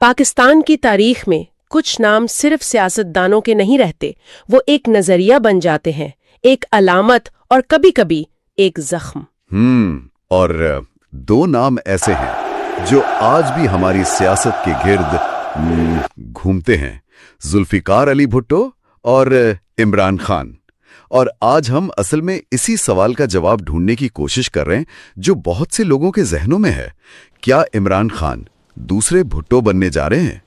پاکستان کی تاریخ میں کچھ نام صرف سیاستدانوں کے نہیں رہتے، وہ ایک نظریہ بن جاتے ہیں، ایک علامت اور کبھی کبھی ایک زخم۔ اور دو نام ایسے ہیں جو آج بھی ہماری سیاست کے گرد گھومتے ہیں، ذوالفقار علی بھٹو اور عمران خان۔ اور آج ہم اصل میں اسی سوال کا جواب ڈھونڈنے کی کوشش کر رہے ہیں جو بہت سے لوگوں کے ذہنوں میں ہے۔ کیا عمران خان دوسرے بھٹو بننے جا رہے ہیں؟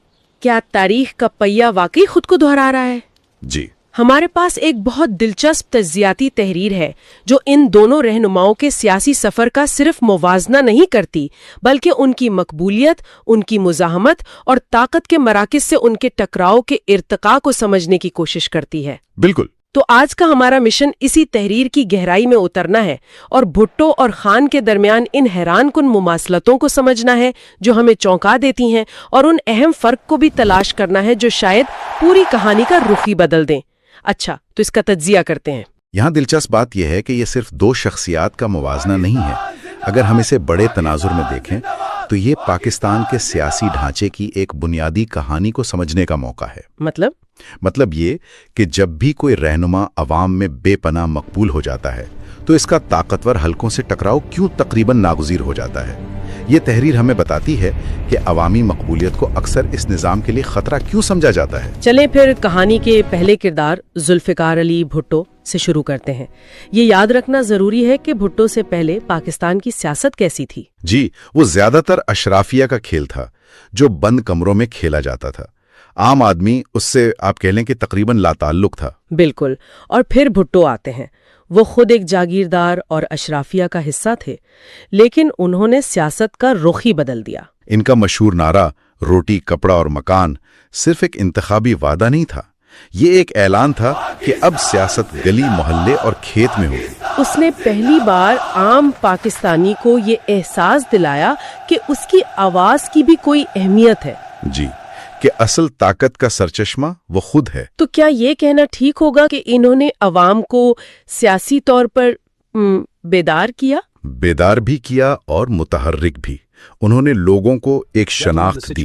کیا تاریخ کا پہیہ واقعی خود کو دہرا رہا ہے؟ جی، ہمارے پاس ایک بہت دلچسپ تجزیاتی تحریر ہے جو ان دونوں رہنماؤں کے سیاسی سفر کا صرف موازنہ نہیں کرتی بلکہ ان کی مقبولیت، ان کی مزاحمت اور طاقت کے مراکز سے ان کے ٹکراؤ کے ارتقاء کو سمجھنے کی کوشش کرتی ہے۔ بالکل۔ تو آج کا ہمارا مشن اسی تحریر کی گہرائی میں اترنا ہے اور بھٹو اور خان کے درمیان ان حیران کن مماثلتوں کو سمجھنا ہے جو ہمیں چونکا دیتی ہیں، اور ان اہم فرق کو بھی تلاش کرنا ہے جو شاید پوری کہانی کا رخ ہی بدل دیں۔ اچھا، تو اس کا تجزیہ کرتے ہیں۔ یہاں دلچسپ بات یہ ہے کہ یہ صرف دو شخصیات کا موازنہ نہیں ہے۔ اگر ہم اسے بڑے تناظر میں دیکھیں تو یہ پاکستان کے سیاسی ڈھانچے کی ایک بنیادی کہانی کو سمجھنے کا موقع ہے۔ مطلب یہ کہ جب بھی کوئی رہنما عوام میں بے پناہ مقبول ہو جاتا ہے تو اس کا طاقتور حلقوں سے ٹکراؤ کیوں تقریباً ناگزیر ہو جاتا ہے۔ یہ تحریر ہمیں بتاتی ہے کہ عوامی مقبولیت کو اکثر اس نظام کے لیے خطرہ کیوں سمجھا جاتا ہے۔ چلیں پھر کہانی کے پہلے کردار ذوالفقار علی بھٹو سے شروع کرتے ہیں۔ یہ یاد رکھنا ضروری ہے کہ بھٹو سے پہلے پاکستان کی سیاست کیسی تھی؟ جی، وہ زیادہ تر اشرافیہ کا کھیل تھا جو بند کمروں میں کھیلا جاتا تھا۔ عام آدمی اس سے آپ کہہ لیں کہ تقریباً لا تعلق تھا۔ بالکل۔ اور پھر بھٹو آتے ہیں۔ وہ خود ایک جاگیردار اور اشرافیہ کا حصہ تھے، لیکن انہوں نے سیاست کا رخ ہی بدل دیا۔ ان کا مشہور نعرہ روٹی، کپڑا اور مکان صرف ایک انتخابی وعدہ نہیں تھا، یہ ایک اعلان تھا کہ اب سیاست گلی، محلے اور کھیت میں ہوگی۔ اس نے پہلی بار عام پاکستانی کو یہ احساس دلایا کہ اس کی آواز کی بھی کوئی اہمیت ہے۔ جی، کہ اصل طاقت کا سرچشمہ وہ خود ہے۔ تو کیا یہ کہنا ٹھیک ہوگا کہ انہوں نے عوام کو سیاسی طور پر بیدار کیا؟ بیدار بھی کیا اور متحرک بھی۔ انہوں نے لوگوں کو ایک شناخت دی،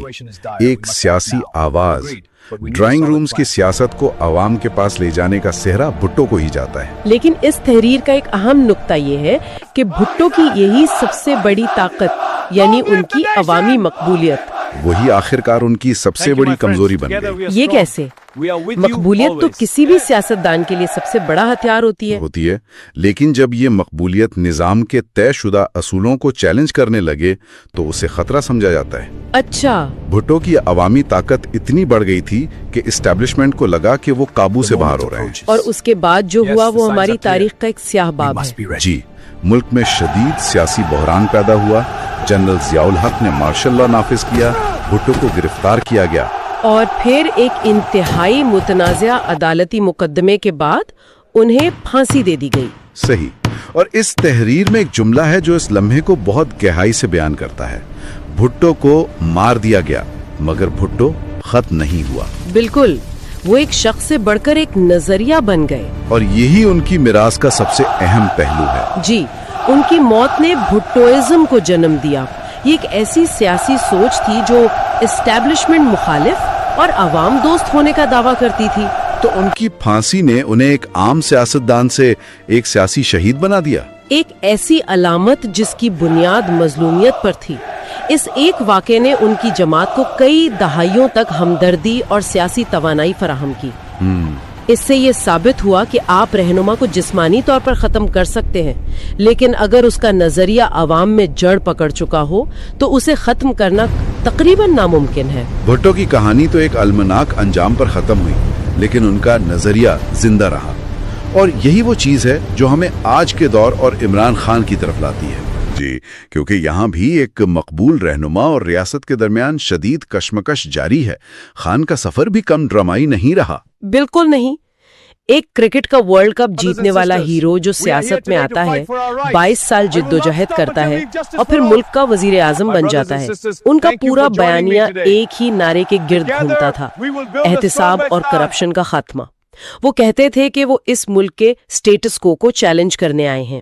ایک سیاسی آواز۔ ڈرائنگ رومز کی سیاست کو عوام کے پاس لے جانے کا سہرا بھٹو کو ہی جاتا ہے۔ لیکن اس تحریر کا ایک اہم نقطہ یہ ہے کہ بھٹو کی یہی سب سے بڑی طاقت، یعنی ان کی عوامی مقبولیت، وہی آخرکار ان کی سب سے بڑی کمزوری بن گئی۔ یہ کیسے؟ مقبولیت تو کسی بھی سیاستدان کے لیے سب سے بڑا ہتھیار ہوتی ہے، لیکن جب یہ مقبولیت نظام کے طے شدہ اصولوں کو چیلنج کرنے لگے تو اسے خطرہ سمجھا جاتا ہے۔ اچھا، بھٹو کی عوامی طاقت اتنی بڑھ گئی تھی کہ اسٹیبلشمنٹ کو لگا کہ وہ قابو سے باہر ہو رہے ہیں، اور اس کے بعد جو ہوا وہ ہماری تاریخ کا ایک سیاہ باب ہے۔ جی، ملک میں شدید سیاسی بحران پیدا ہوا، جنرل ضیاء الحق نے مارشل لا نافذ کیا، بھٹو کو گرفتار کیا گیا، اور پھر ایک انتہائی متنازع عدالتی مقدمے کے بعد انہیں پھانسی دے دی گئی۔ صحیح۔ اور اس تحریر میں ایک جملہ ہے جو اس لمحے کو بہت گہرائی سے بیان کرتا ہے۔ بھٹو کو مار دیا گیا مگر بھٹو ختم نہیں ہوا۔ بالکل، وہ ایک شخص سے بڑھ کر ایک نظریہ بن گئے، اور یہی ان کی میراث کا سب سے اہم پہلو ہے۔ جی، ان کی موت نے بھٹوئزم کو جنم دیا۔ یہ ایک ایسی سیاسی سوچ تھی جو اسٹیبلشمنٹ مخالف اور عوام دوست ہونے کا دعویٰ کرتی تھی۔ تو ان کی پھانسی نے انہیں ایک عام سیاستدان سے ایک سیاسی شہید بنا دیا، ایک ایسی علامت جس کی بنیاد مظلومیت پر تھی۔ اس ایک واقعے نے ان کی جماعت کو کئی دہائیوں تک ہمدردی اور سیاسی توانائی فراہم کی۔ اس سے یہ ثابت ہوا کہ آپ رہنما کو جسمانی طور پر ختم کر سکتے ہیں، لیکن اگر اس کا نظریہ عوام میں جڑ پکڑ چکا ہو تو اسے ختم کرنا تقریباً ناممکن ہے۔ بھٹو کی کہانی تو ایک المناک انجام پر ختم ہوئی، لیکن ان کا نظریہ زندہ رہا، اور یہی وہ چیز ہے جو ہمیں آج کے دور اور عمران خان کی طرف لاتی ہے۔ جی، کیونکہ یہاں بھی ایک مقبول رہنما اور ریاست کے درمیان شدید کشمکش جاری ہے۔ خان کا سفر بھی کم ڈرامائی نہیں رہا۔ بالکل نہیں۔ ایک کرکٹ کا ورلڈ کپ جیتنے والا ہیرو جو سیاست میں آتا ہے، 22 سال جد و جہد کرتا ہے اور پھر ملک کا وزیر اعظم بن جاتا ہے، ان کا پورا بیانیہ ایک ہی نعرے کے گرد گھومتا تھا: احتساب اور کرپشن کا خاتمہ۔ وہ کہتے تھے کہ وہ اس ملک کے سٹیٹس کو چیلنج کرنے آئے ہیں۔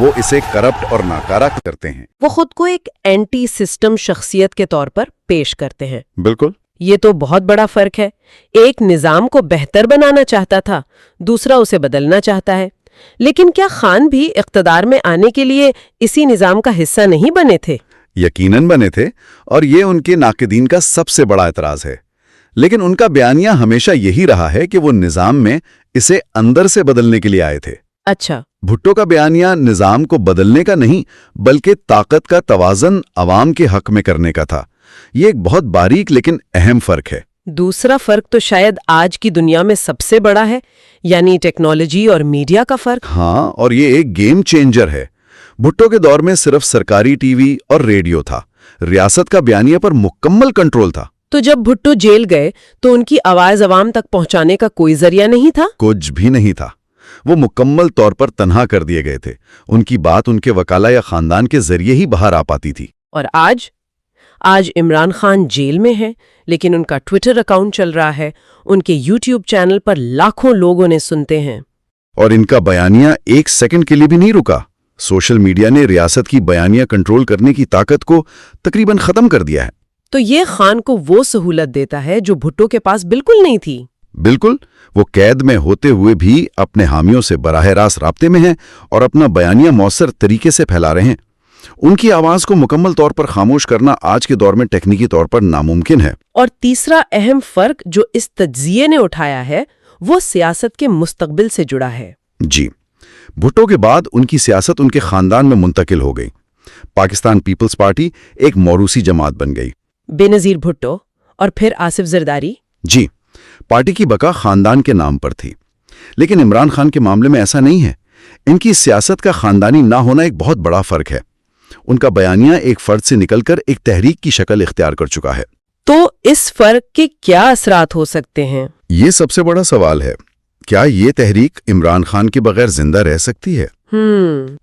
وہ اسے کرپٹ اور ناکارہ کرتے ہیں۔ وہ خود کو ایک اینٹی سسٹم شخصیت کے طور پر پیش کرتے ہیں۔ بالکل۔ یہ تو بہت بڑا فرق ہے۔ ایک نظام کو بہتر بنانا چاہتا تھا، دوسرا اسے بدلنا چاہتا ہے۔ لیکن کیا خان بھی اقتدار میں آنے کے لیے اسی نظام کا حصہ نہیں بنے تھے؟ یقیناً بنے تھے، اور یہ ان کے ناقدین کا سب سے بڑا اعتراض ہے۔ لیکن ان کا بیانیہ ہمیشہ یہی رہا ہے کہ وہ نظام میں اسے اندر سے بدلنے کے لیے آئے تھے۔ اچھا۔ بھٹو کا بیانیہ نظام کو بدلنے کا نہیں، بلکہ طاقت کا توازن عوام کے حق میں کرنے کا تھا۔ یہ ایک بہت باریک لیکن اہم فرق ہے۔ دوسرا فرق تو شاید آج کی دنیا میں سب سے بڑا ہے، یعنی ٹیکنالوجی اور میڈیا کا فرق۔ ہاں، اور یہ ایک گیم چینجر ہے۔ بھٹو کے دور میں صرف سرکاری ٹی وی اور ریڈیو تھا، ریاست کا بیانیہ پر مکمل کنٹرول تھا۔ تو جب بھٹو جیل گئے تو ان کی آواز عوام تک پہنچانے کا کوئی ذریعہ نہیں تھا؟ کچھ بھی نہیں تھا۔ وہ مکمل طور پر تنہا کر دیے گئے تھے۔ ان کی بات ان کے وکلا یا خاندان کے ذریعے ہی باہر آ پاتی تھی۔ اور آج عمران خان جیل میں ہے، لیکن ان کا ٹویٹر اکاؤنٹ چل رہا ہے، ان کے یوٹیوب چینل پر لاکھوں لوگ انہیں سنتے ہیں۔ اور ان کا بیانیہ ایک سیکنڈ کے لیے بھی نہیں رکا۔ سوشل میڈیا نے ریاست کی بیانیہ کنٹرول کرنے کی طاقت کو تقریباً ختم کر دیا ہے۔ تو یہ خان کو وہ سہولت دیتا ہے جو بھٹو کے پاس بالکل نہیں تھی۔ بالکل، وہ قید میں ہوتے ہوئے بھی اپنے حامیوں سے براہ راست رابطے میں ہیں اور اپنا بیانیہ مؤثر طریقے سے پھیلا رہے ہیں۔ ان کی آواز کو مکمل طور پر خاموش کرنا آج کے دور میں تکنیکی طور پر ناممکن ہے۔ اور تیسرا اہم فرق جو اس تجزیے نے اٹھایا ہے، وہ سیاست کے مستقبل سے جڑا ہے۔ جی، بھٹو کے بعد ان کی سیاست ان کے خاندان میں منتقل ہو گئی۔ پاکستان پیپلز پارٹی ایک موروثی جماعت بن گئی۔ بے نظیر بھٹو اور پھر آصف زرداری۔ جی، پارٹی کی بقا خاندان کے نام پر تھی، لیکن عمران خان کے معاملے میں ایسا نہیں ہے۔ ان کی سیاست کا خاندانی نہ ہونا ایک بہت بڑا فرق ہے۔ ان کا بیانیہ ایک فرد سے نکل کر ایک تحریک کی شکل اختیار کر چکا ہے۔ تو اس فرق کے کیا اثرات ہو سکتے ہیں؟ یہ سب سے بڑا سوال ہے۔ کیا یہ تحریک عمران خان کے بغیر زندہ رہ سکتی ہے؟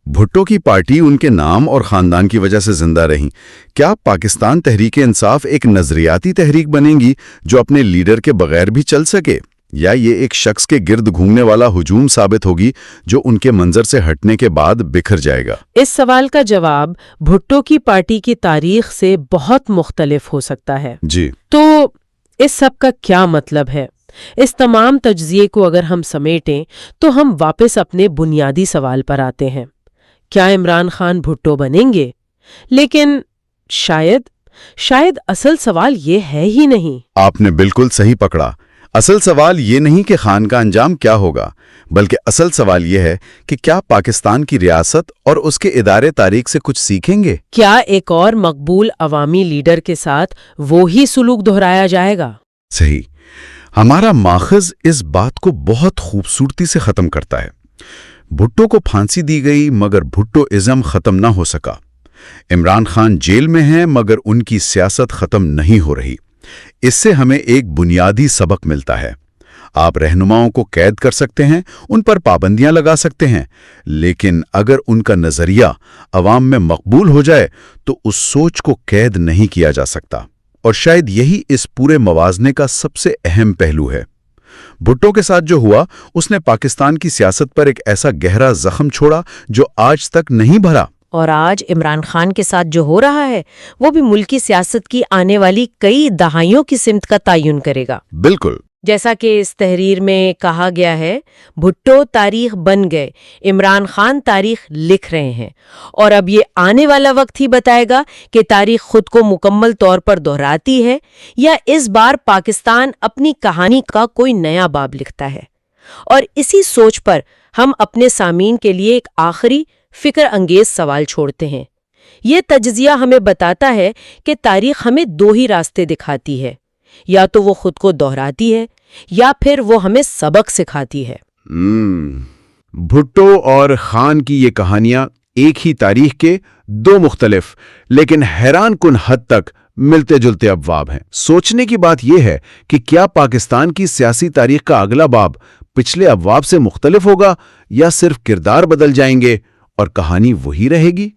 بھٹو کی پارٹی ان کے نام اور خاندان کی وجہ سے زندہ رہی۔ کیا پاکستان تحریک انصاف ایک نظریاتی تحریک بنے گی جو اپنے لیڈر کے بغیر بھی چل سکے، یا یہ ایک شخص کے گرد گھومنے والا ہجوم ثابت ہوگی جو ان کے منظر سے ہٹنے کے بعد بکھر جائے گا؟ اس سوال کا جواب بھٹو کی پارٹی کی تاریخ سے بہت مختلف ہو سکتا ہے۔ جی، تو اس سب کا کیا مطلب ہے؟ اس تمام تجزیے کو اگر ہم سمیٹیں تو ہم واپس اپنے بنیادی سوال پر آتے ہیں۔ کیا عمران خان بھٹو بنیں گے؟ لیکن شاید اصل سوال یہ ہے ہی نہیں۔ آپ نے بالکل صحیح پکڑا۔ اصل سوال یہ نہیں کہ خان کا انجام کیا ہوگا، بلکہ اصل سوال یہ ہے کہ کیا پاکستان کی ریاست اور اس کے ادارے تاریخ سے کچھ سیکھیں گے؟ کیا ایک اور مقبول عوامی لیڈر کے ساتھ وہی سلوک دہرایا جائے گا؟ صحیح۔ ہمارا ماخذ اس بات کو بہت خوبصورتی سے ختم کرتا ہے۔ بھٹو کو پھانسی دی گئی مگر بھٹو ازم ختم نہ ہو سکا۔ عمران خان جیل میں ہیں مگر ان کی سیاست ختم نہیں ہو رہی۔ اس سے ہمیں ایک بنیادی سبق ملتا ہے۔ آپ رہنماؤں کو قید کر سکتے ہیں، ان پر پابندیاں لگا سکتے ہیں، لیکن اگر ان کا نظریہ عوام میں مقبول ہو جائے تو اس سوچ کو قید نہیں کیا جا سکتا۔ اور شاید یہی اس پورے موازنے کا سب سے اہم پہلو ہے۔ بھٹو کے ساتھ جو ہوا اس نے پاکستان کی سیاست پر ایک ایسا گہرا زخم چھوڑا جو آج تک نہیں بھرا۔ اور آج عمران خان کے ساتھ جو ہو رہا ہے وہ بھی ملکی سیاست کی آنے والی کئی دہائیوں کی سمت کا تعین کرے گا۔ بالکل۔ جیسا کہ اس تحریر میں کہا گیا ہے، بھٹو تاریخ بن گئے، عمران خان تاریخ لکھ رہے ہیں، اور اب یہ آنے والا وقت ہی بتائے گا کہ تاریخ خود کو مکمل طور پر دہراتی ہے یا اس بار پاکستان اپنی کہانی کا کوئی نیا باب لکھتا ہے۔ اور اسی سوچ پر ہم اپنے سامعین کے لیے ایک آخری فکر انگیز سوال چھوڑتے ہیں۔ یہ تجزیہ ہمیں بتاتا ہے کہ تاریخ ہمیں دو ہی راستے دکھاتی ہے، یا تو وہ خود کو دہراتی ہے یا پھر وہ ہمیں سبق سکھاتی ہے۔ بھٹو اور خان کی یہ کہانیاں ایک ہی تاریخ کے دو مختلف لیکن حیران کن حد تک ملتے جلتے ابواب ہیں۔ سوچنے کی بات یہ ہے کہ کیا پاکستان کی سیاسی تاریخ کا اگلا باب پچھلے ابواب سے مختلف ہوگا، یا صرف کردار بدل جائیں گے اور کہانی وہی رہے گی؟